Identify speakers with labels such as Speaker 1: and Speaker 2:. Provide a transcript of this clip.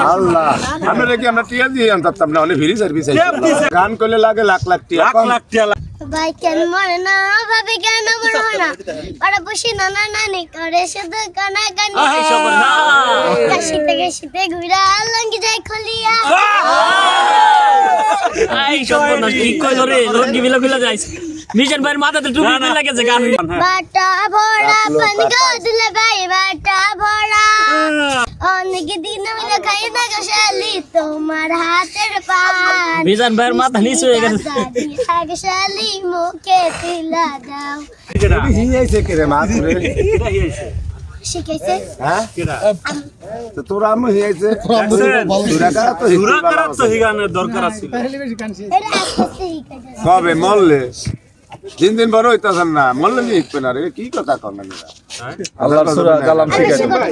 Speaker 1: আল্লাহ আমরা কি আমরা টিয়া দিয়ে আনতাম না, ফ্রি সার্ভিস গান করলে লাগে লাখ লাখ টিয়া।
Speaker 2: ভাই কেন মরে না ভাবি কেন বড় না ওরা বসে নানা নানি করে শুধু কানা কানি কাশিতে ঘুরা লঙ্গি যায় খলিয়া
Speaker 3: এই সব না কি কই ধরে লঙ্গি বিলা যাইছে মিশন ভাইয়ের মাথাতে টুপি দিয়ে লাগেছে গান
Speaker 2: বাটা ভরা পানি গদলে ভাই বাটা ভরা অনেক দিন হইলো খাই না গশালি তোমার হাতের পান
Speaker 3: মিশন ভাইয়ের মাথা নিচু হয়ে গেছে
Speaker 2: গশালি মুখে তিলা দাও
Speaker 1: হিয়াইছে কে রে মা তোরে
Speaker 2: শিখাইছে
Speaker 1: হ্যাঁ তো তোর আম্মু হিয়াইছে
Speaker 4: সুরা করা তো হিগানের দরকার আছে।
Speaker 2: এটা আস্তে শিখাইছে
Speaker 1: কবে মরলে দিন দিন বড় হইতাছেন না, মরলে নি না রে, কি কথা কন না
Speaker 5: আল্লাহর সূরা কালাম শিখাই